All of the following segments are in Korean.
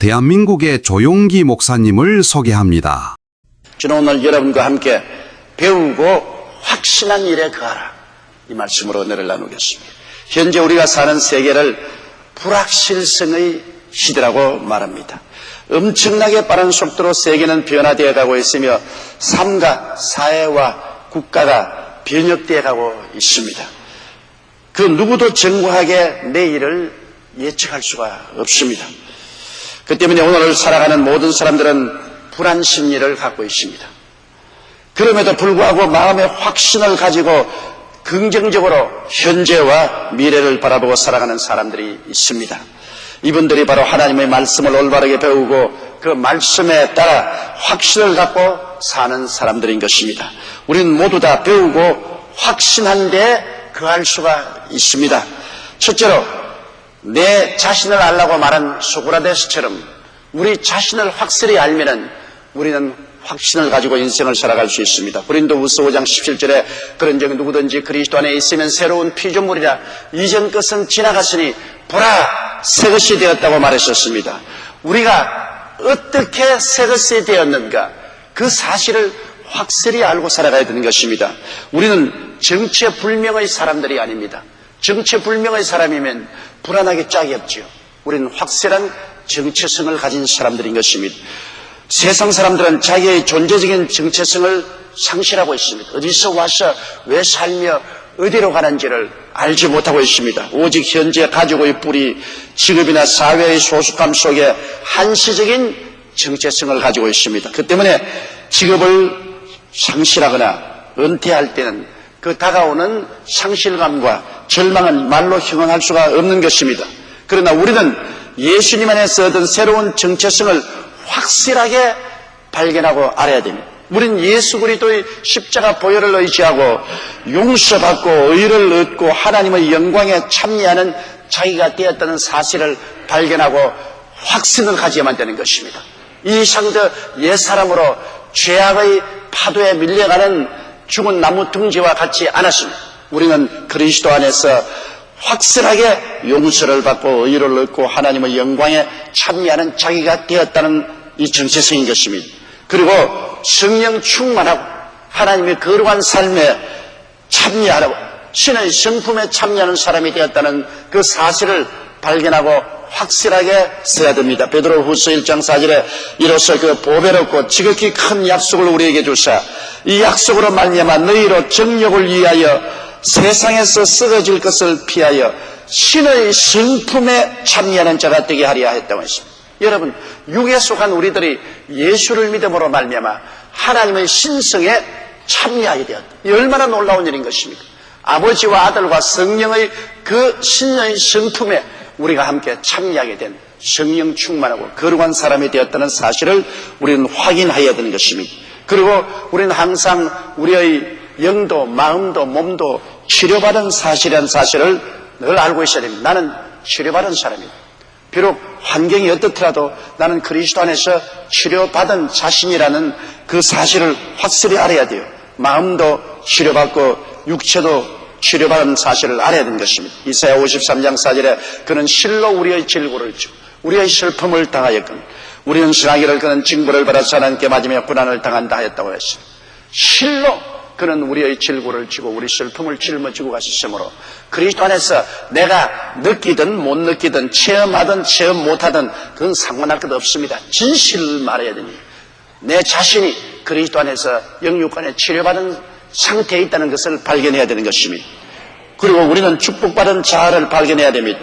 대한민국의 조용기 목사님을 소개합니다. 저는 오늘 여러분과 함께 배우고 확신한 일에 거하라, 이 말씀으로 은혜를 나누겠습니다. 현재 우리가 사는 세계를 불확실성의 시대라고 말합니다. 엄청나게 빠른 속도로 세계는 변화되어 가고 있으며 삶과 사회와 국가가 변혁되어 가고 있습니다. 그 누구도 정확하게 내일을 예측할 수가 없습니다. 그 때문에 오늘을 살아가는 모든 사람들은 불안 심리를 갖고 있습니다. 그럼에도 불구하고 마음의 확신을 가지고 긍정적으로 현재와 미래를 바라보고 살아가는 사람들이 있습니다. 이분들이 바로 하나님의 말씀을 올바르게 배우고 그 말씀에 따라 확신을 갖고 사는 사람들인 것입니다. 우리는 모두 다 배우고 확신한 데 거할 수가 있습니다. 첫째로 내 자신을 알라고 말한 소크라테스처럼 우리 자신을 확실히 알면은 우리는 확신을 가지고 인생을 살아갈 수 있습니다. 고린도후서 5장 17절에 그런즉 누구든지 그리스도 안에 있으면 새로운 피조물이라 이전 것은 지나갔으니 보라 새 것이 되었다고 말했었습니다. 우리가 어떻게 새 것이 되었는가, 그 사실을 확실히 알고 살아가야 되는 것입니다. 우리는 정체불명의 사람들이 아닙니다. 정체불명의 사람이면 불안하게 짝이 없지요. 우리는 확실한 정체성을 가진 사람들인 것입니다. 세상 사람들은 자기의 존재적인 정체성을 상실하고 있습니다. 어디서 와서 왜 살며 어디로 가는지를 알지 못하고 있습니다. 오직 현재 가지고의 뿌리, 직업이나 사회의 소속감 속에 한시적인 정체성을 가지고 있습니다. 그 때문에 직업을 상실하거나 은퇴할 때는 그 다가오는 상실감과 절망은 말로 형용할 수가 없는 것입니다. 그러나 우리는 예수님 안에서 얻은 새로운 정체성을 확실하게 발견하고 알아야 됩니다. 우리는 예수 그리스도의 십자가 보혈을 의지하고 용서받고 의를 얻고 하나님의 영광에 참여하는 자기가 되었다는 사실을 발견하고 확신을 가져야만 되는 것입니다. 이 상대 옛사람으로 죄악의 파도에 밀려가는 죽은 나무 둥지와 같지 않았습니다. 우리는 그리스도 안에서 확실하게 용서를 받고 의를 얻고 하나님의 영광에 참여하는 자기가 되었다는 이 정체성인 것입니다. 그리고 성령 충만하고 하나님의 거룩한 삶에 참여하라고 신의 성품에 참여하는 사람이 되었다는 그 사실을 발견하고 확실하게 써야 됩니다. 베드로후서 1장 4절에 이로써 그 보배롭고 지극히 큰 약속을 우리에게 주사 이 약속으로 말미암아 너희로 정욕을 위하여 세상에서 썩어질 것을 피하여 신의 성품에 참여하는 자가 되게 하려 했다고 했습니다. 여러분, 육에 속한 우리들이 예수를 믿음으로 말미암아 하나님의 신성에 참여하게 되었다. 이 얼마나 놀라운 일인 것입니까? 아버지와 아들과 성령의 그 신의 성품에 우리가 함께 참여하게 된 성령 충만하고 거룩한 사람이 되었다는 사실을 우리는 확인해야 되는 것입니다. 그리고 우리는 항상 우리의 영도 마음도 몸도 치료받은 사실이라는 사실을 늘 알고 있어야 됩니다. 나는 치료받은 사람이다. 비록 환경이 어떻더라도 나는 그리스도 안에서 치료받은 자신이라는 그 사실을 확실히 알아야 돼요. 마음도 치료받고 육체도 치료받은 사실을 알아야 되는 것입니다. 이사야 53장 4절에 그는 실로 우리의 질고를 지고 우리의 슬픔을 당하였거늘 우리는 승하기를 그는 징벌을 받아서 하나님께 맞으며 고난을 당한다 하였다고 했습니다. 실로 그는 우리의 질고를 지고 우리 슬픔을 짊어지고 가셨으므로 그리스도 안에서 내가 느끼든 못 느끼든 체험하든 체험 못하든 그건 상관할 것 없습니다. 진실을 말해야 됩니다. 내 자신이 그리스도 안에서 영육간에 치료받은 상태에 있다는 것을 발견해야 되는 것입니다. 그리고 우리는 축복받은 자아를 발견해야 됩니다.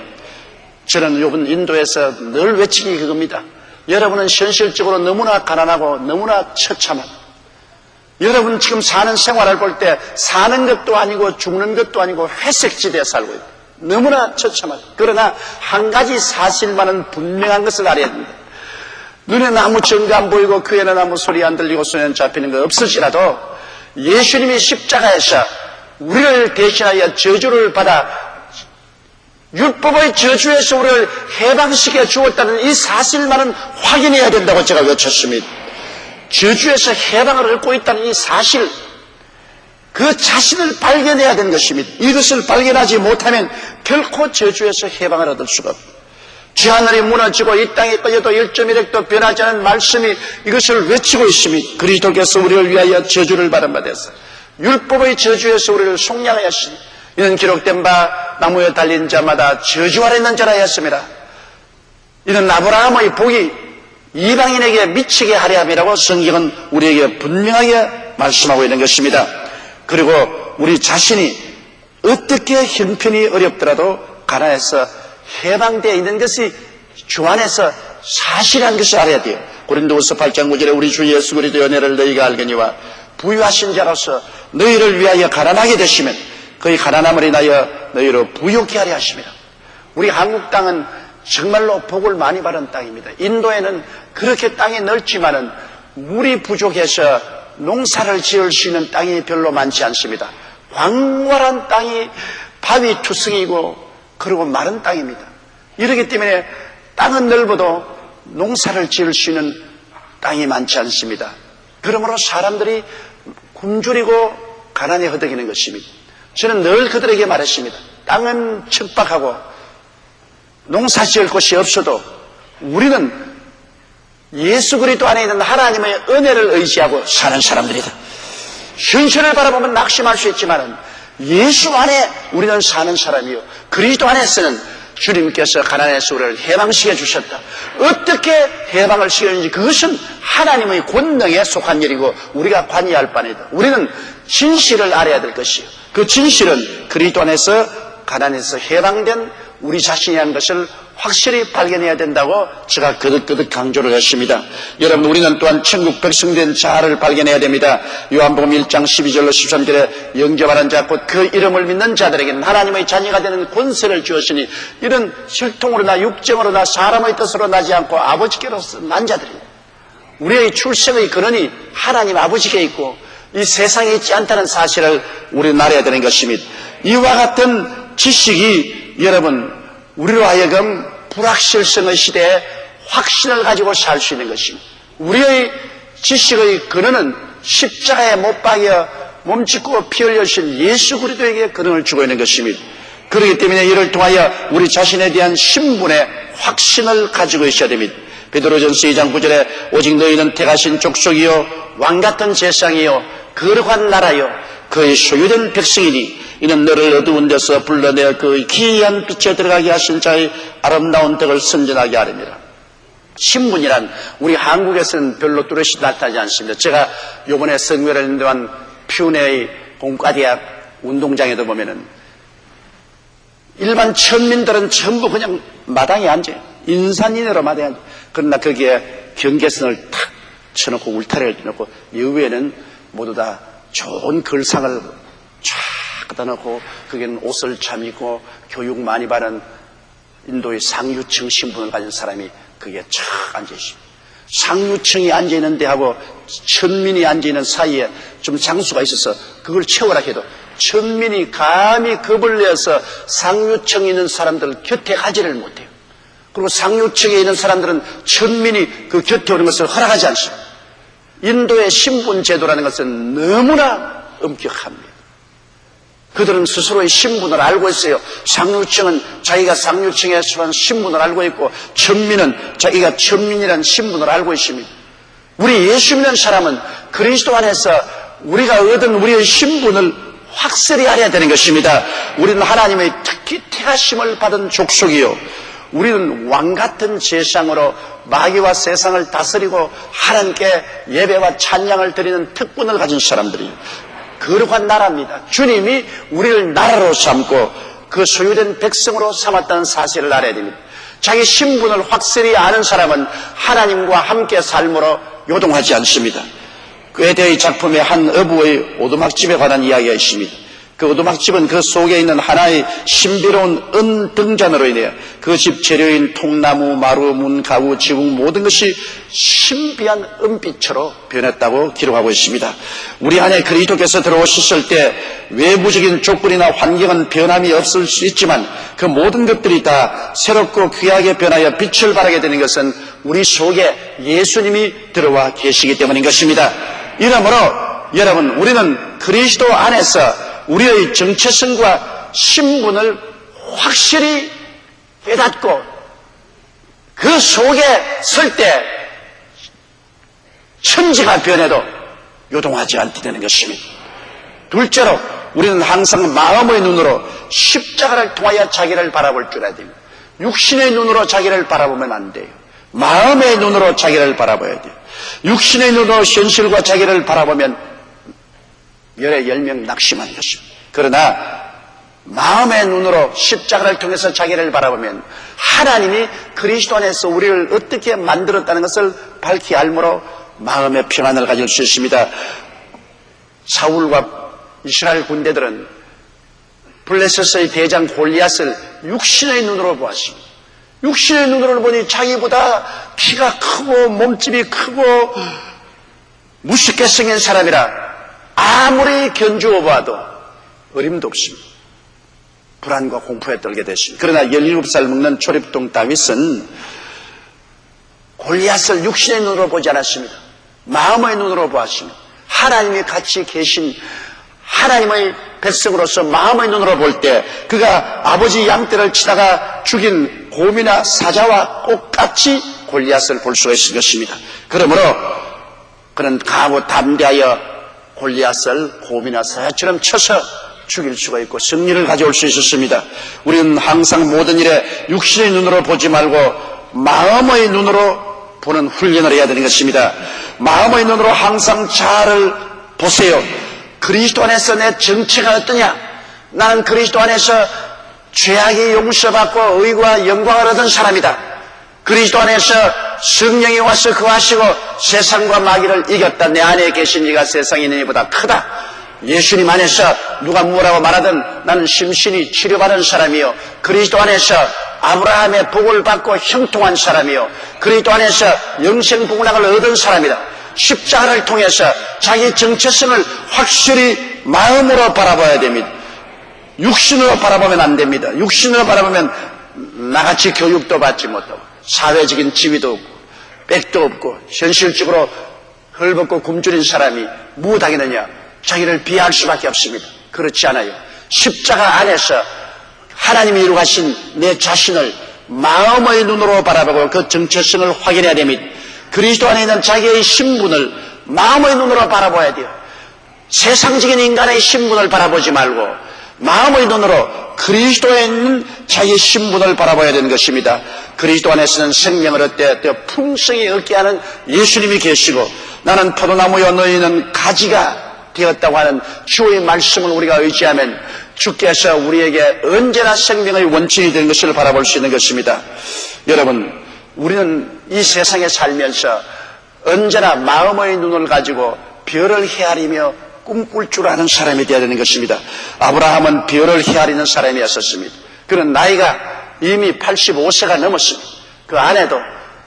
저는 요번 인도에서 늘 외치기 그겁니다. 여러분은 현실적으로 너무나 가난하고 너무나 처참하다. 여러분 지금 사는 생활을 볼 때 사는 것도 아니고 죽는 것도 아니고 회색지대에 살고 있다. 너무나 처참하다. 그러나 한 가지 사실만은 분명한 것을 알아야 됩니다. 눈에는 아무 증거 안 보이고 귀에는 아무 소리 안 들리고 손에는 잡히는 거 없을지라도 예수님이 십자가에서 우리를 대신하여 저주를 받아 율법의 저주에서 우리를 해방시켜 주었다는 이 사실만은 확인해야 된다고 제가 외쳤습니다. 저주에서 해방을 얻고 있다는 이 사실, 그 자신을 발견해야 되는 것입니다. 이것을 발견하지 못하면 결코 저주에서 해방을 얻을 수가 없습니다. 주하늘이 무너지고 이 땅이 꺼져도 1.1획도 변하지 않은 말씀이 이것을 외치고 있으니 그리스도께서 우리를 위하여 저주를 받은 바 되사 율법의 저주에서 우리를 속량하였으니 이는 기록된 바 나무에 달린 자마다 저주 아래 있는 자라 하였습니다. 이는 아브라함의 복이 이방인에게 미치게 하려 함이라고 성경은 우리에게 분명하게 말씀하고 있는 것입니다. 그리고 우리 자신이 어떻게 형편이 어렵더라도 가난해서 해방되어 있는 것이 주 안에서 사실한 것을 알아야 돼요. 고린도후서 8장 9절에 우리 주 예수 그리스도의 은혜를 너희가 알거니와 부유하신 자로서 너희를 위하여 가난하게 되시면 그의 가난함을 인하여 너희로 부유케 하려 하십니다. 우리 한국 땅은 정말로 복을 많이 받은 땅입니다. 인도에는 그렇게 땅이 넓지만은 물이 부족해서 농사를 지을 수 있는 땅이 별로 많지 않습니다. 광활한 땅이 바위 투성이고 그리고 마른 땅입니다. 이렇기 때문에 땅은 넓어도 농사를 지을 수 있는 땅이 많지 않습니다. 그러므로 사람들이 굶주리고 가난에 허덕이는 것입니다. 저는 늘 그들에게 말했습니다. 땅은 척박하고 농사 지을 곳이 없어도 우리는 예수 그리스도 안에 있는 하나님의 은혜를 의지하고 사는 사람들이다. 현실을 바라보면 낙심할 수 있지만 예수 안에 우리는 사는 사람이요 그리스도 안에서는 주님께서 가난에서 우리를 해방시켜 주셨다. 어떻게 해방을 시켰는지 그것은 하나님의 권능에 속한 일이고 우리가 관여할 바니다. 우리는 진실을 알아야 될 것이요 그 진실은 그리스도 안에서 가난에서 해방된 우리 자신이라는 것을 확실히 발견해야 된다고 제가 거듭거듭 강조를 했습니다. 여러분 우리는 또한 천국 백성된 자를 발견해야 됩니다. 요한복음 1장 12절로 13절에 영접하는 자 곧 그 이름을 믿는 자들에게는 하나님의 자녀가 되는 권세를 주었으니 이런 혈통으로나 육정으로나 사람의 뜻으로 나지 않고 아버지께로서 난 자들입니다. 우리의 출생의 근원이 하나님 아버지께 있고 이 세상에 있지 않다는 사실을 우리는 알아야 되는 것입니다. 이와 같은 지식이 여러분 우리로 하여금 불확실성의 시대에 확신을 가지고 살 수 있는 것입니다. 우리의 지식의 근원은 십자가에 못 박여 몸짓고 피 흘려신 예수 그리스도에게 근원을 주고 있는 것입니다. 그렇기 때문에 이를 통하여 우리 자신에 대한 신분의 확신을 가지고 있어야 됩니다. 베드로전서 2장 9절에 오직 너희는 택하신 족속이요 왕같은 제상이요 거룩한 나라요 그의 소유된 백성이니 이는 너를 어두운 데서 불러내어 그의 기이한 빛에 들어가게 하신 자의 아름다운 덕을 선전하게 하렵니다. 신분이란 우리 한국에서는 별로 뚜렷이 나타나지 않습니다. 제가 이번에 성교를 했는데 한 퓨네의 공과대학 운동장에도 보면은 일반 천민들은 전부 그냥 마당에 앉아요. 인산인해로 마당에 앉아요. 그러나 거기에 경계선을 탁 쳐놓고 울타리를 놓고 이후에는 모두 다 좋은 걸상을 쫙 갖다 놓고 거기는 옷을 참 입고 교육 많이 받은 인도의 상류층 신분을 가진 사람이 거기에 쫙 앉아 있습니다. 상류층이 앉아 있는 데하고 천민이 앉아 있는 사이에 좀 장수가 있어서 그걸 채우라 해도 천민이 감히 겁을 내어서 상류층에 있는 사람들 곁에 가지를 못해요. 그리고 상류층에 있는 사람들은 천민이 그 곁에 오는 것을 허락하지 않습니다. 인도의 신분 제도라는 것은 너무나 엄격합니다. 그들은 스스로의 신분을 알고 있어요. 상류층은 자기가 상류층에 속한 신분을 알고 있고 천민은 자기가 천민이라는 신분을 알고 있습니다. 우리 예수 믿는 사람은 그리스도 안에서 우리가 얻은 우리의 신분을 확실히 알아야 되는 것입니다. 우리는 하나님의 특히 택하심을 받은 족속이요 우리는 왕같은 제상으로 마귀와 세상을 다스리고 하나님께 예배와 찬양을 드리는 특권을 가진 사람들이에요. 거룩한 나라입니다. 주님이 우리를 나라로 삼고 그 소유된 백성으로 삼았다는 사실을 알아야 됩니다. 자기 신분을 확실히 아는 사람은 하나님과 함께 삶으로 요동하지 않습니다. 괴대의 작품에 한 어부의 오두막집에 관한 이야기가 있습니다. 그 오두막집은 그 속에 있는 하나의 신비로운 은등잔으로 인해 그 집 재료인 통나무, 마루, 문, 가구, 지붕 모든 것이 신비한 은빛으로 변했다고 기록하고 있습니다. 우리 안에 그리스도께서 들어오셨을 때 외부적인 조건이나 환경은 변함이 없을 수 있지만 그 모든 것들이 다 새롭고 귀하게 변하여 빛을 발하게 되는 것은 우리 속에 예수님이 들어와 계시기 때문인 것입니다. 이러므로 여러분 우리는 그리스도 안에서 우리의 정체성과 신분을 확실히 깨닫고 그 속에 설 때 천지가 변해도 요동하지 않게 되는 것입니다. 둘째로 우리는 항상 마음의 눈으로 십자가를 통하여 자기를 바라볼 줄 알아야 됩니다. 육신의 눈으로 자기를 바라보면 안 돼요. 마음의 눈으로 자기를 바라봐야 돼요. 육신의 눈으로 현실과 자기를 바라보면 열에 열명 낙심하는 것입니다. 그러나 마음의 눈으로 십자가를 통해서 자기를 바라보면 하나님이 그리스도 안에서 우리를 어떻게 만들었다는 것을 밝히 알므로 마음의 평안을 가질 수 있습니다. 사울과 이스라엘 군대들은 블레셋의 대장 골리앗을 육신의 눈으로 보았습니다. 육신의 눈으로 보니 자기보다 키가 크고 몸집이 크고 무섭게 생긴 사람이라 아무리 견주어 봐도 어림도 없습니다. 불안과 공포에 떨게 됐습니다. 그러나 17살 먹는 초립동 다윗은 골리앗을 육신의 눈으로 보지 않았습니다. 마음의 눈으로 보았습니다. 하나님이 같이 계신 하나님의 백성으로서 마음의 눈으로 볼 때 그가 아버지 양떼를 치다가 죽인 곰이나 사자와 똑같이 골리앗을 볼 수가 있을 것입니다. 그러므로 그는 강하고 담대하여 골리앗을 곰이나 사자처럼 쳐서 죽일 수가 있고 승리를 가져올 수 있었습니다. 우리는 항상 모든 일에 육신의 눈으로 보지 말고 마음의 눈으로 보는 훈련을 해야 되는 것입니다. 마음의 눈으로 항상 자아를 보세요. 그리스도 안에서 내 정체가 어떠냐? 나는 그리스도 안에서 죄악이 용서받고 의와 영광을 얻은 사람이다. 그리스도 안에서 성령이 와서 거하시고 세상과 마귀를 이겼다. 내 안에 계신 이가 세상에 있는 이보다 크다. 예수님 안에서 누가 뭐라고 말하든 나는 심신이 치료받은 사람이요, 그리스도 안에서 아브라함의 복을 받고 형통한 사람이요, 그리스도 안에서 영생 복락을 얻은 사람이다. 십자가를 통해서 자기 정체성을 확실히 마음으로 바라봐야 됩니다. 육신으로 바라보면 안 됩니다. 육신으로 바라보면 나같이 교육도 받지 못하고 사회적인 지위도 없고 빽도 없고 현실적으로 헐벗고 굶주린 사람이 무엇하겠느냐? 자기를 비하할 수밖에 없습니다. 그렇지 않아요. 십자가 안에서 하나님이 이루가신 내 자신을 마음의 눈으로 바라보고 그 정체성을 확인해야 됩니다. 그리스도 안에 있는 자기의 신분을 마음의 눈으로 바라봐야 돼요. 세상적인 인간의 신분을 바라보지 말고 마음의 눈으로 그리스도에 있는 자기의 신분을 바라봐야 되는 것입니다. 그리스도 안에서는 생명을 얻되 풍성히 얻게 하는 예수님이 계시고 나는 포도나무여 너희는 가지가 되었다고 하는 주의 말씀을 우리가 의지하면 주께서 우리에게 언제나 생명의 원천이 되는 것을 바라볼 수 있는 것입니다. 여러분, 우리는 이 세상에 살면서 언제나 마음의 눈을 가지고 별을 헤아리며 꿈꿀 줄 아는 사람이 되어야 되는 것입니다. 아브라함은 별을 헤아리는 사람이었습니다. 그는 나이가 이미 85세가 넘었습니다. 그 아내도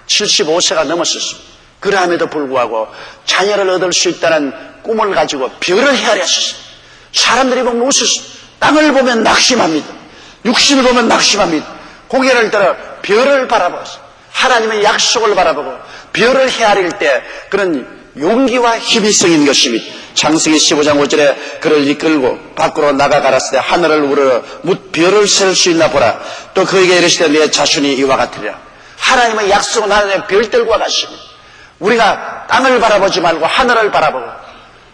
75세가 넘었습니다. 그럼에도 불구하고 자녀를 얻을 수 있다는 꿈을 가지고 별을 헤아렸습니다. 사람들이 보면 웃었습니다. 땅을 보면 낙심합니다. 육신을 보면 낙심합니다. 고개를 들어 별을 바라보았습니다. 하나님의 약속을 바라보고 별을 헤아릴 때 그런 용기와 힘이 생긴 것입니다. 창세기 15장 5절에 그를 이끌고 밖으로 나가 가라사대 하늘을 우러러 뭇 별을 셀 수 있나 보라. 또 그에게 이르시되 내 자손이 이와 같으리라. 하나님의 약속은 하나님의 별들과 같습니다. 우리가 땅을 바라보지 말고 하늘을 바라보고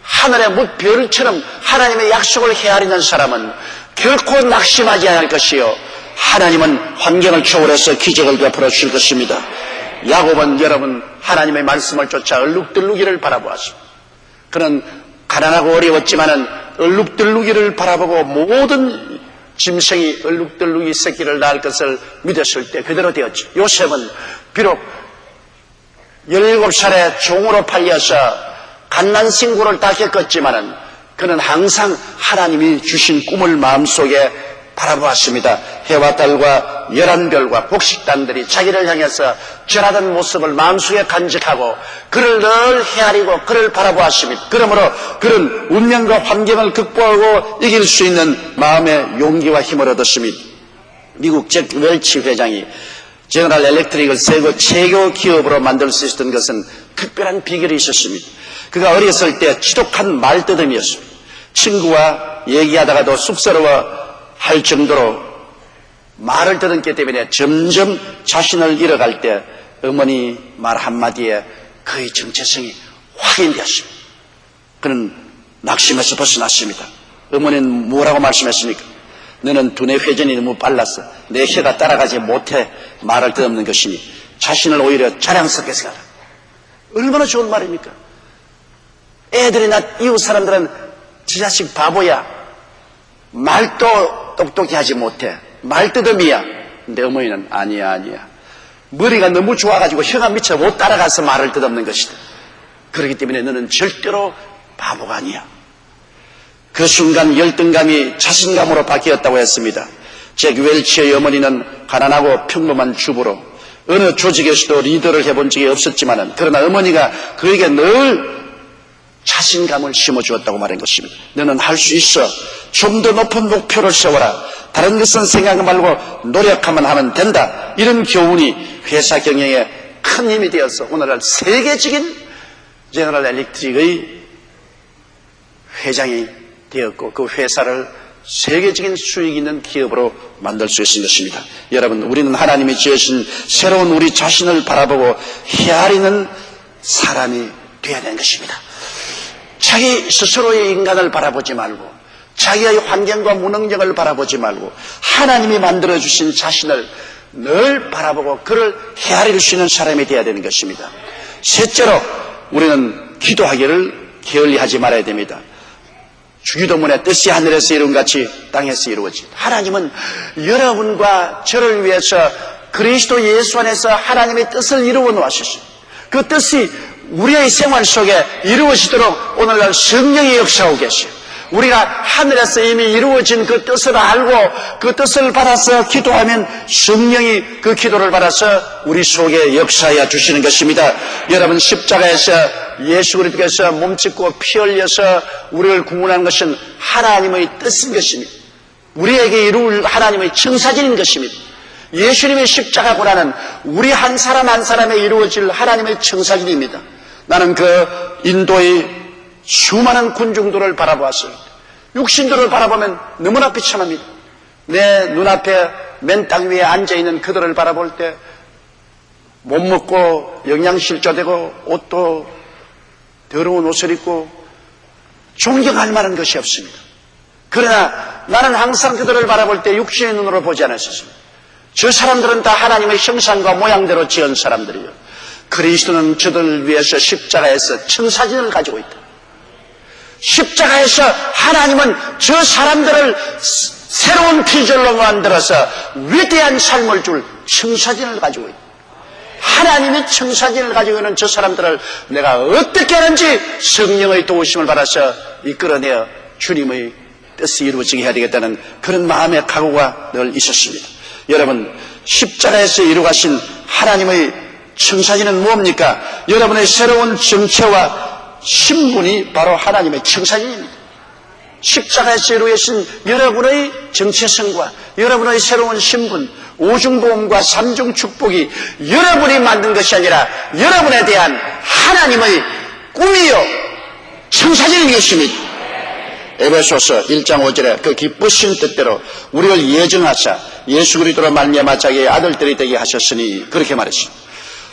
하늘의 뭇 별처럼 하나님의 약속을 헤아리는 사람은 결코 낙심하지 않을 것이요, 하나님은 환경을 초월해서 기적을 베풀어 주실 것입니다. 야곱은 여러분 하나님의 말씀을 쫓아 얼룩들룩이를 바라보았습니다. 그는 가난하고 어려웠지만은 얼룩들룩이를 바라보고 모든 짐승이 얼룩들룩이 새끼를 낳을 것을 믿었을 때 그대로 되었죠. 요셉은 비록 17살에 종으로 팔려서 갓난신고를 다 겪었지만은 그는 항상 하나님이 주신 꿈을 마음속에 바라보았습니다. 해와 달과 11별과 곡식단들이 자기를 향해서 절하던 모습을 마음속에 간직하고 그를 늘 헤아리고 그를 바라보았습니다. 그러므로 그는 운명과 환경을 극복하고 이길 수 있는 마음의 용기와 힘을 얻었습니다. 미국 잭 웰치 회장이 제너럴 엘렉트릭을 최고 기업으로 만들 수 있었던 것은 특별한 비결이 있었습니다. 그가 어렸을 때 지독한 말더듬이었습니다. 친구와 얘기하다가도 쑥스러워 할 정도로 말을 들었기 때문에 점점 자신을 잃어갈 때 어머니 말 한마디에 그의 정체성이 확인되었습니다. 그는 낙심에서 벗어났습니다. 어머니는 뭐라고 말씀했습니까? 너는 두뇌 회전이 너무 빨랐어. 내 혀가 따라가지 못해 말을 듣는 것이니 자신을 오히려 자랑스럽게 생각하라. 얼마나 좋은 말입니까? 애들이나 이웃 사람들은 저 자식 바보야. 말도 똑똑히 하지 못해. 말뜨듬이야. 근데 어머니는 아니야. 머리가 너무 좋아가지고 혀가 미쳐 못 따라가서 말을 뜻없는 것이다. 그렇기 때문에 너는 절대로 바보가 아니야. 그 순간 열등감이 자신감으로 바뀌었다고 했습니다. 잭 웰치의 어머니는 가난하고 평범한 주부로 어느 조직에서도 리더를 해본 적이 없었지만은 그러나 어머니가 그에게 늘 자신감을 심어주었다고 말한 것입니다. 너는 할 수 있어. 좀 더 높은 목표를 세워라. 다른 것은 생각 말고 노력하면 하면 된다. 이런 교훈이 회사 경영에 큰 힘이 되어서 오늘날 세계적인 제너럴 일렉트릭의 회장이 되었고 그 회사를 세계적인 수익 있는 기업으로 만들 수 있는 것입니다. 여러분, 우리는 하나님이 지으신 새로운 우리 자신을 바라보고 헤아리는 사람이 되어야 되는 것입니다. 자기 스스로의 인간을 바라보지 말고 자기의 환경과 무능력을 바라보지 말고 하나님이 만들어주신 자신을 늘 바라보고 그를 헤아릴 수 있는 사람이 되어야 되는 것입니다. 셋째로 우리는 기도하기를 게을리하지 말아야 됩니다. 주기도문의 뜻이 하늘에서 이룬 같이 땅에서 이루어진 하나님은 여러분과 저를 위해서 그리스도 예수 안에서 하나님의 뜻을 이루어 놓으셨습니다. 그 뜻이 우리의 생활 속에 이루어지도록 오늘날 성령이 역사하고 계세요. 우리가 하늘에서 이미 이루어진 그 뜻을 알고 그 뜻을 받아서 기도하면 성령이 그 기도를 받아서 우리 속에 역사하여 주시는 것입니다. 여러분, 십자가에서 예수 그리스도께서 몸짓고 피 흘려서 우리를 구원하는 것은 하나님의 뜻인 것입니다. 우리에게 이룰 하나님의 청사진인 것입니다. 예수님의 십자가 고난은 우리 한 사람 한 사람에 이루어질 하나님의 청사진입니다. 나는 그 인도의 수많은 군중들을 바라보았어요. 육신들을 바라보면 너무나 비참합니다. 내 눈앞에 맨 땅 위에 앉아있는 그들을 바라볼 때 못 먹고 영양실조되고 옷도 더러운 옷을 입고 존경할 만한 것이 없습니다. 그러나 나는 항상 그들을 바라볼 때 육신의 눈으로 보지 않았습니다. 저 사람들은 다 하나님의 형상과 모양대로 지은 사람들이에요. 그리스도는 저들을 위해서 십자가에서 청사진을 가지고 있다. 십자가에서 하나님은 저 사람들을 새로운 피조물로 만들어서 위대한 삶을 줄 청사진을 가지고 있다. 하나님의 청사진을 가지고 있는 저 사람들을 내가 어떻게 하는지 성령의 도우심을 받아서 이끌어내어 주님의 뜻이 이루어지게 해야 되겠다는 그런 마음의 각오가 늘 있었습니다. 여러분, 십자가에서 이루어가신 하나님의 청사진은 뭡니까? 여러분의 새로운 정체와 신분이 바로 하나님의 청사진입니다. 십자가에서 이루어진 여러분의 정체성과 여러분의 새로운 신분, 오중보험과 삼중축복이 여러분이 만든 것이 아니라 여러분에 대한 하나님의 꿈이요 청사진인 것입니다. 에베소서 1장 5절에 그 기쁘신 뜻대로 우리를 예정하사 예수 그리스도로 말미암아 자기의 아들들이 되게 하셨으니 그렇게 말했습니다.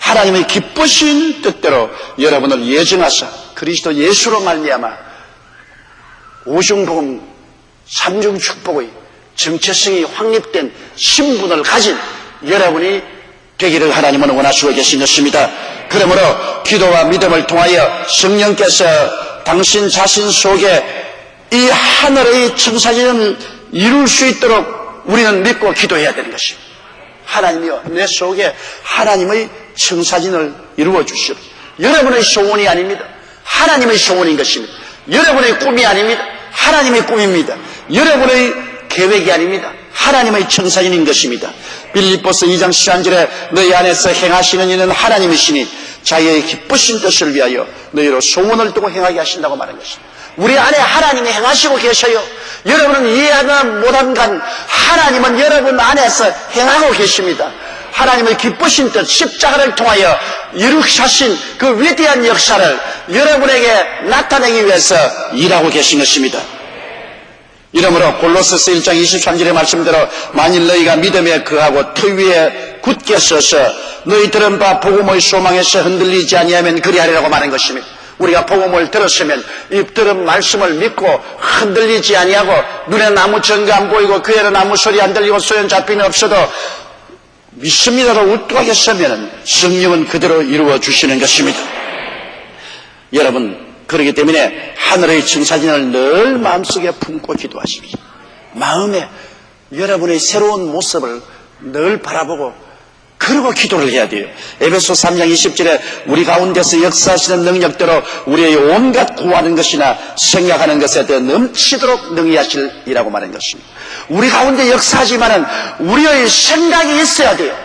하나님의 기쁘신 뜻대로 여러분을 예정하사 그리스도 예수로 말미암아 오중복음 삼중축복의 정체성이 확립된 신분을 가진 여러분이 되기를 하나님은 원하시고 계신 것입니다. 그러므로 기도와 믿음을 통하여 성령께서 당신 자신 속에 이 하늘의 청사진을 이룰 수 있도록 우리는 믿고 기도해야 되는 것입니다. 하나님이여, 내 속에 하나님의 청사진을 이루어 주시오. 여러분의 소원이 아닙니다. 하나님의 소원인 것입니다. 여러분의 꿈이 아닙니다. 하나님의 꿈입니다. 여러분의 계획이 아닙니다. 하나님의 청사진인 것입니다. 빌립보서 2장 11절에 너희 안에서 행하시는 이는 하나님이시니 자기의 기쁘신 뜻을 위하여 너희로 소원을 두고 행하게 하신다고 말한 것입니다. 우리 안에 하나님이 행하시고 계셔요. 여러분은 이해하지 못한 간 하나님은 여러분 안에서 행하고 계십니다. 하나님의 기쁘신 뜻 십자가를 통하여 이루하신 그 위대한 역사를 여러분에게 나타내기 위해서 일하고 계신 것입니다. 이러므로 골로새서 1장 23절의 말씀대로 만일 너희가 믿음에 거하고 터 위에 굳게 서서 너희 들은 바 복음의 소망에서 흔들리지 아니하면 그리하리라고 말한 것입니다. 우리가 복음을 들었으면 이 들은 말씀을 믿고 흔들리지 아니하고 눈에는 아무 증거 안 보이고 귀에는 아무 소리 안 들리고 소연 잡히는 없어도 믿습니다로 우뚝하게 서면 성령은 그대로 이루어 주시는 것입니다. 여러분, 그렇기 때문에 하늘의 청사진을 늘 마음속에 품고 기도하십시오. 마음에 여러분의 새로운 모습을 늘 바라보고 그러고 기도를 해야 돼요. 에베소 3장 20절에 우리 가운데서 역사하시는 능력대로 우리의 온갖 구하는 것이나 생각하는 것에 더 넘치도록 능히 하시리라고 말한 것입니다. 우리 가운데 역사하지만은 우리의 생각이 있어야 돼요.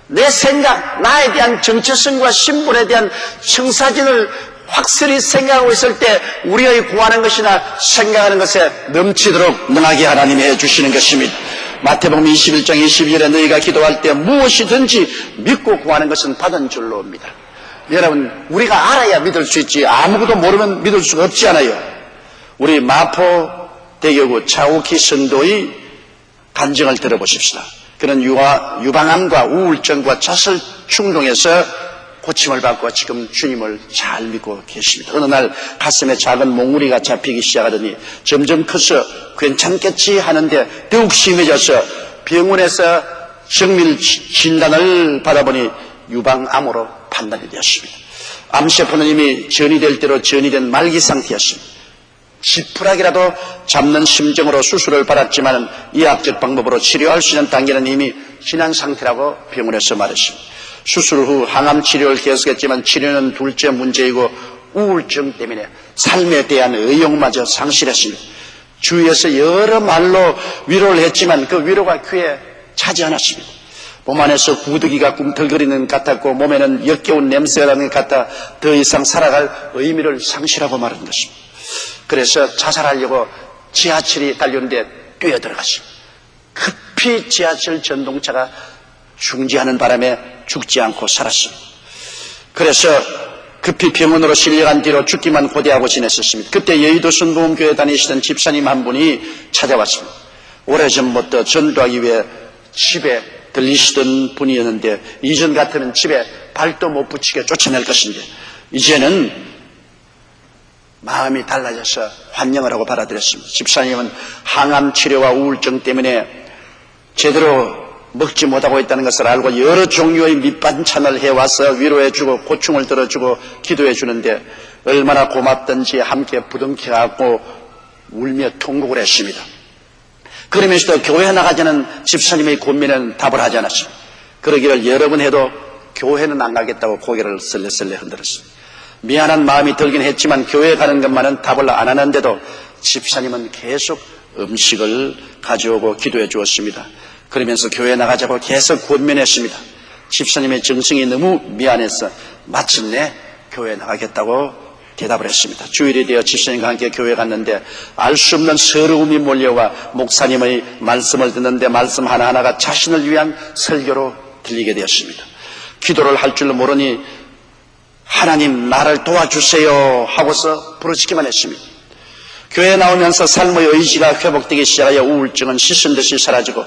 내 생각, 나에 대한 정체성과 신분에 대한 청사진을 확실히 생각하고 있을 때 우리의 구하는 것이나 생각하는 것에 넘치도록 능하게 하나님이 해주시는 것입니다. 마태복음 21장 22절에 너희가 기도할 때 무엇이든지 믿고 구하는 것은 받은 줄로 옵니다. 여러분, 우리가 알아야 믿을 수 있지 아무것도 모르면 믿을 수가 없잖아요. 우리 마포대교구 차우키 성도의 간증을 들어보십시다. 그는 유방암과 우울증과 자살 충동에서 고침을 받고 지금 주님을 잘 믿고 계십니다. 어느 날 가슴에 작은 몽우리가 잡히기 시작하더니 점점 커서 괜찮겠지 하는데 더욱 심해져서 병원에서 정밀 진단을 받아보니 유방암으로 판단이 되었습니다. 암세포는 이미 전이될 대로 전이된 말기 상태였습니다. 지푸라기라도 잡는 심정으로 수술을 받았지만 의학적 방법으로 치료할 수 있는 단계는 이미 지난 상태라고 병원에서 말했습니다. 수술 후 항암 치료를 계속했지만 치료는 둘째 문제이고 우울증 때문에 삶에 대한 의욕마저 상실했습니다. 주위에서 여러 말로 위로를 했지만 그 위로가 귀에 차지 않았습니다. 몸 안에서 구더기가 꿈틀거리는 것 같았고 몸에는 역겨운 냄새가 나는 것 같아 더 이상 살아갈 의미를 상실하고 말은 것입니다. 그래서 자살하려고 지하철이 달렸는데 뛰어들어갔습니다. 급히 지하철 전동차가 중지하는 바람에 죽지 않고 살았습니다. 그래서 급히 병원으로 실려간 뒤로 죽기만 고대하고 지냈었습니다. 그때 여의도 순복음교회 다니시던 집사님 한 분이 찾아왔습니다. 오래전부터 전도하기 위해 집에 들리시던 분이었는데 이전 같으면 집에 발도 못 붙이게 쫓아낼 것인데 이제는 마음이 달라져서 환영을 하고 받아들였습니다. 집사님은 항암 치료와 우울증 때문에 제대로 먹지 못하고 있다는 것을 알고 여러 종류의 밑반찬을 해와서 위로해주고 고충을 들어주고 기도해주는데 얼마나 고맙던지 함께 부둥켜갖고 울며 통곡을 했습니다. 그러면서도 교회 나가자는 집사님의 고민은 답을 하지 않았습니다. 그러기를 여러 번 해도 교회는 안 가겠다고 고개를 설레설레 흔들었습니다. 미안한 마음이 들긴 했지만 교회 가는 것만은 답을 안 하는데도 집사님은 계속 음식을 가져오고 기도해 주었습니다. 그러면서 교회 나가자고 계속 권면했습니다. 집사님의 정성이 너무 미안해서 마침내 교회 나가겠다고 대답을 했습니다. 주일이 되어 집사님과 함께 교회 갔는데 알 수 없는 서러움이 몰려와 목사님의 말씀을 듣는데 말씀 하나하나가 자신을 위한 설교로 들리게 되었습니다. 기도를 할 줄 모르니 하나님 나를 도와주세요 하고서 부르짖기만 했습니다. 교회에 나오면서 삶의 의지가 회복되기 시작하여 우울증은 씻은 듯이 사라지고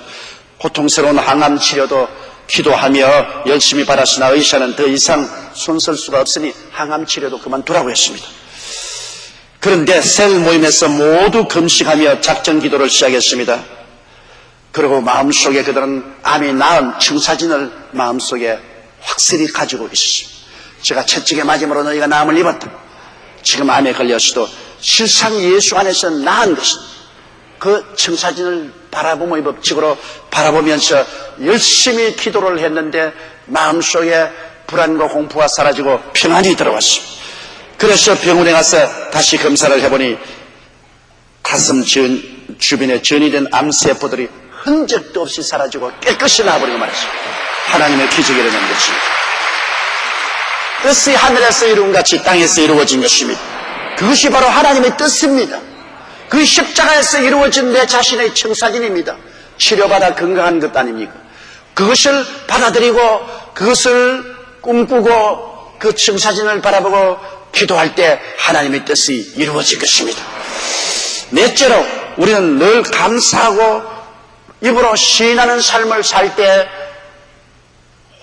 고통스러운 항암 치료도 기도하며 열심히 받았으나 의사는 더 이상 손쓸 수가 없으니 항암 치료도 그만두라고 했습니다. 그런데 셀 모임에서 모두 금식하며 작전 기도를 시작했습니다. 그리고 마음속에 그들은 암이 나은 청사진을 마음속에 확실히 가지고 있었습니다. 제가 채찍에 맞음으로 너희가 나음을 입었다. 지금 암에 걸렸어도 실상 예수 안에서 나은 것은 그 청사진을 바라보므의 법칙으로 바라보면서 열심히 기도를 했는데 마음속에 불안과 공포가 사라지고 평안이 들어왔습니다. 그래서 병원에 가서 다시 검사를 해보니 가슴 주변에 전이된 암세포들이 흔적도 없이 사라지고 깨끗이 나와버리고 말했습니다. 하나님의 기적이 일어난 것입니다. 뜻이 하늘에서 이룬 같이 땅에서 이루어진 것입니다. 그것이 바로 하나님의 뜻입니다. 그 십자가에서 이루어진 내 자신의 청사진입니다. 치료받아 건강한 것 아닙니까? 그것을 받아들이고 그것을 꿈꾸고 그 청사진을 바라보고 기도할 때 하나님의 뜻이 이루어질 것입니다. 넷째로 우리는 늘 감사하고 입으로 시인하는 삶을 살 때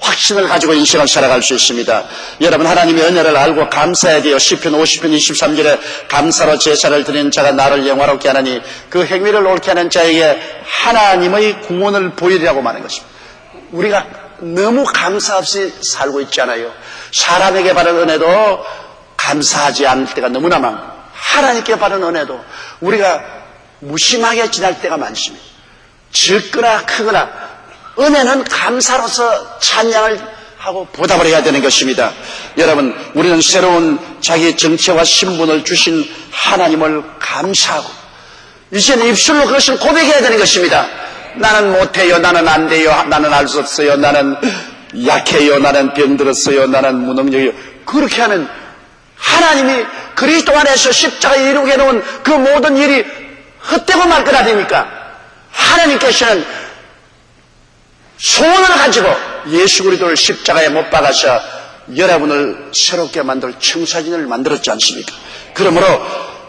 확신을 가지고 인생을 살아갈 수 있습니다. 여러분, 하나님의 은혜를 알고 감사해야 돼요. 시편 50편 23절에 감사로 제사를 드리는 자가 나를 영화롭게 하나니 그 행위를 옳게 하는 자에게 하나님의 구원을 보이리라고 말하는 것입니다. 우리가 너무 감사 없이 살고 있잖아요. 사람에게 받은 은혜도 감사하지 않을 때가 너무나 많고, 하나님께 받은 은혜도 우리가 무심하게 지날 때가 많습니다. 적거나 크거나 은혜는 감사로서 찬양을 하고 보답을 해야 되는 것입니다. 여러분, 우리는 새로운 자기 정체와 신분을 주신 하나님을 감사하고 이제는 입술로 그것을 고백해야 되는 것입니다. 나는 못해요, 나는 안 돼요, 나는 알 수 없어요, 나는 약해요, 나는 병들었어요, 나는 무능력이요. 그렇게 하면 하나님이 그리스도 안에서 십자가에 이루게 놓은 그 모든 일이 헛되고 말 거라 됩니까? 하나님께서는 소원을 가지고 예수 그리스도를 십자가에 못 박아서 여러분을 새롭게 만들 청사진을 만들었지 않습니까? 그러므로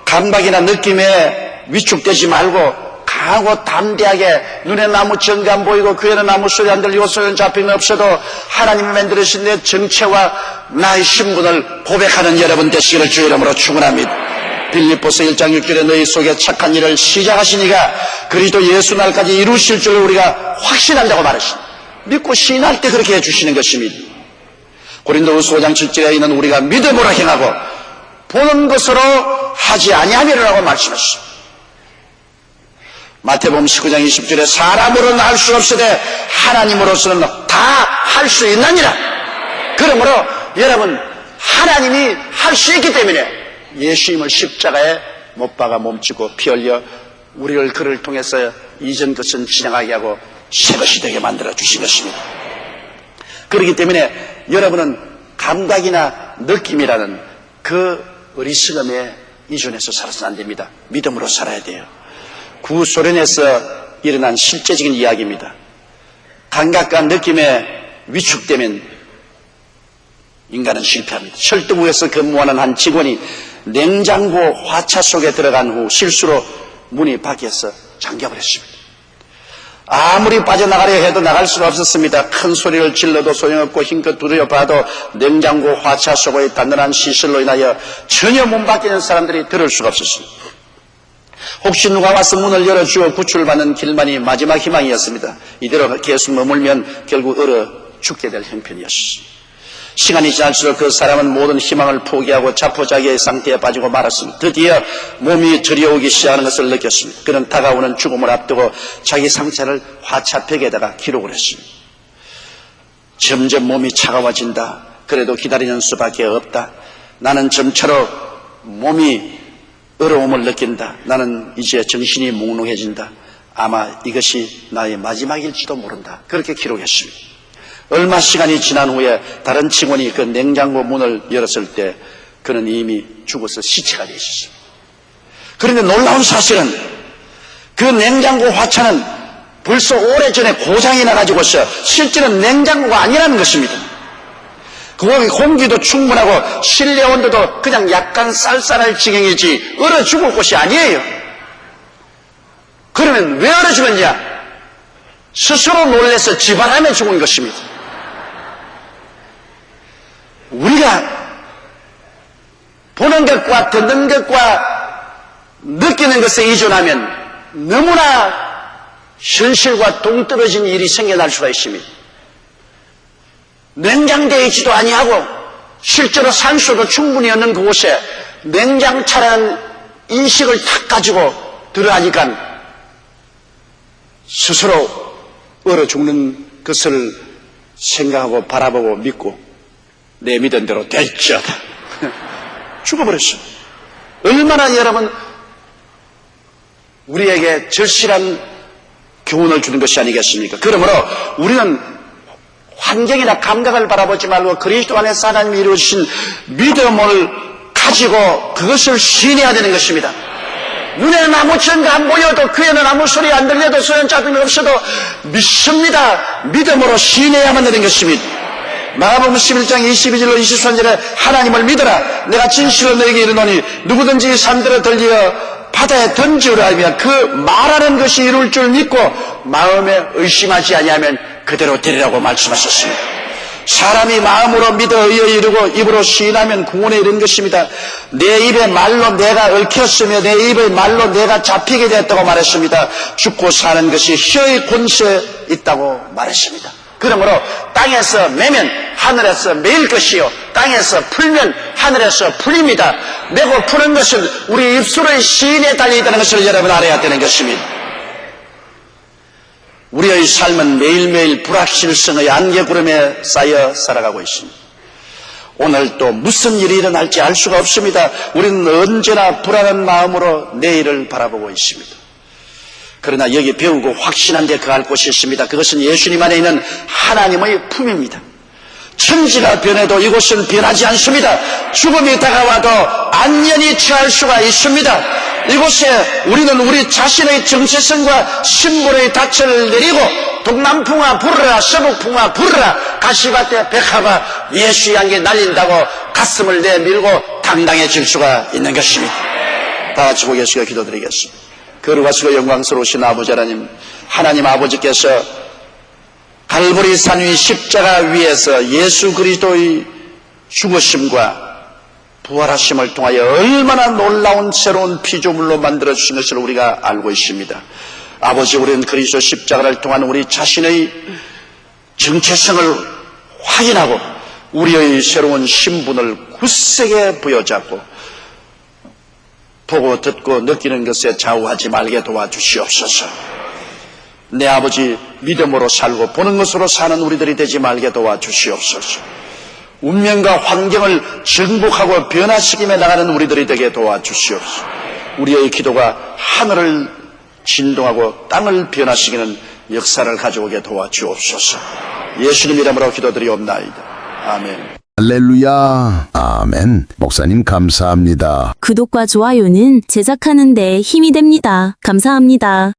감각이나 느낌에 위축되지 말고 강하고 담대하게 눈에 아무 증거 안 보이고 귀에는 아무 소리 안 들리고 소리는 잡힘이 없어도 하나님이 만들으신 내 정체와 나의 신분을 고백하는 여러분 되시기를 주 이름으로 축원합니다. 빌립보서 1장 6절에 너희 속에 착한 일을 시작하신 이가 그리스도 예수 날까지 이루실 줄을 우리가 확신한다고 말하십니다. 믿고 시인할 때 그렇게 해주시는 것입니다. 고린도후서 5장 7절에 있는 우리가 믿음으로 행하고 보는 것으로 하지 아니하리라고 말씀하셨습니다. 마태복음 19장 20절에 사람으로는 할 수 없으되 하나님으로서는 다 할 수 있느니라. 그러므로 여러분, 하나님이 할 수 있기 때문에 예수님을 십자가에 못 박아 몸치고 피 흘려 우리를 그를 통해서 이전 것은 지나가게 하고 새 것이 되게 만들어 주신 것입니다. 그렇기 때문에 여러분은 감각이나 느낌이라는 그 어리석음에 이존해서 살아서는 안 됩니다. 믿음으로 살아야 돼요. 구소련에서 일어난 실제적인 이야기입니다. 감각과 느낌에 위축되면 인간은 실패합니다. 철도부에서 근무하는 한 직원이 냉장고 화차 속에 들어간 후 실수로 문이 밖에서 잠겨버렸습니다. 아무리 빠져나가려 해도 나갈 수가 없었습니다. 큰 소리를 질러도 소용없고 힘껏 두드려봐도 냉장고 화차 속의 단단한 시설로 인하여 전혀 문 밖에 있는 사람들이 들을 수가 없었습니다. 혹시 누가 와서 문을 열어주어 구출받는 길만이 마지막 희망이었습니다. 이대로 계속 머물면 결국 얼어 죽게 될 형편이었습니다. 시간이 지날수록 그 사람은 모든 희망을 포기하고 자포자기의 상태에 빠지고 말았습니다. 드디어 몸이 저려오기 시작하는 것을 느꼈습니다. 그는 다가오는 죽음을 앞두고 자기 상처를 화차벽에다가 기록을 했습니다. 점점 몸이 차가워진다. 그래도 기다리는 수밖에 없다. 나는 점차로 몸이 어려움을 느낀다. 나는 이제 정신이 몽롱해진다. 아마 이것이 나의 마지막일지도 모른다. 그렇게 기록했습니다. 얼마 시간이 지난 후에 다른 직원이 그 냉장고 문을 열었을 때 그는 이미 죽어서 시체가 되어 있었습니다. 그런데 놀라운 사실은 그 냉장고 화차는 벌써 오래전에 고장이 나가지고서 실제는 냉장고가 아니라는 것입니다. 거기 공기도 충분하고 실내 온도도 그냥 약간 쌀쌀할 지경이지 얼어 죽을 곳이 아니에요. 그러면 왜 얼어 죽었냐? 스스로 놀라서 지발하며 죽은 것입니다. 우리가 보는 것과 듣는 것과 느끼는 것에 의존하면 너무나 현실과 동떨어진 일이 생겨날 수가 있습니다. 냉장되어 있지도 아니하고 실제로 산소도 충분히 없는 그곳에 냉장차라는 인식을 딱 가지고 들어가니까 스스로 얼어 죽는 것을 생각하고 바라보고 믿고 내 믿은 대로 될지어다. 죽어버렸어. 얼마나 여러분 우리에게 절실한 교훈을 주는 것이 아니겠습니까? 그러므로 우리는 환경이나 감각을 바라보지 말고 그리스도 안에서 하나님이 이루어주신 믿음을 가지고 그것을 시인해야 되는 것입니다. 눈에는 아무 증거 안 보여도 귀에는 아무 소리 안 들려도 소용 잡힘이 없어도 믿습니다. 믿음으로 시인해야만 되는 것입니다. 마가복음 11장 22절로 23절에 하나님을 믿어라. 내가 진실로 너에게 이르노니 누구든지 산들을 들리어 바다에 던지으라 하면 그 말하는 것이 이룰 줄 믿고 마음에 의심하지 아니하면 그대로 되리라고 말씀하셨습니다. 사람이 마음으로 믿어 의에 이르고 입으로 시인하면 구원에 이른 것입니다. 내 입의 말로 내가 얽혔으며 내 입의 말로 내가 잡히게 되었다고 말했습니다. 죽고 사는 것이 혀의 권세에 있다고 말했습니다. 그러므로 땅에서 매면 하늘에서 매일 것이요 땅에서 풀면 하늘에서 풀립니다. 매고 푸는 것은 우리 입술의 시인에 달려있다는 것을 여러분 알아야 되는 것입니다. 우리의 삶은 매일매일 불확실성의 안개구름에 쌓여 살아가고 있습니다. 오늘 또 무슨 일이 일어날지 알 수가 없습니다. 우리는 언제나 불안한 마음으로 내일을 바라보고 있습니다. 그러나 여기 배우고 확신한 데 거할 곳이 있습니다. 그것은 예수님 안에 있는 하나님의 품입니다. 천지가 변해도 이곳은 변하지 않습니다. 죽음이 다가와도 안연히 처할 수가 있습니다. 이곳에 우리는 우리 자신의 정체성과 신분의 닻을 내리고 동남풍아 부르라 서북풍아 부르라 가시밭에 백합아 예수 향해 날린다고 가슴을 내밀고 당당해질 수가 있는 것입니다. 다 같이 고개 숙여 기도드리겠습니다. 거룩하시고 영광스러우신 아버지 하나님 아버지께서 갈보리 산 위 십자가 위에서 예수 그리스도의 죽으심과 부활하심을 통하여 얼마나 놀라운 새로운 피조물로 만들어주신 것을 우리가 알고 있습니다. 아버지, 우리는 그리스도 십자가를 통한 우리 자신의 정체성을 확인하고 우리의 새로운 신분을 굳세게 부여잡고 보고 듣고 느끼는 것에 좌우하지 말게 도와주시옵소서. 내 아버지, 믿음으로 살고 보는 것으로 사는 우리들이 되지 말게 도와주시옵소서. 운명과 환경을 정복하고 변화시키며 나가는 우리들이 되게 도와주시옵소서. 우리의 기도가 하늘을 진동하고 땅을 변화시키는 역사를 가져오게 도와주옵소서. 예수님 이름으로 기도드리옵나이다. 아멘. 할렐루야. 아멘. 목사님 감사합니다. 구독과 좋아요는 제작하는 데 힘이 됩니다. 감사합니다.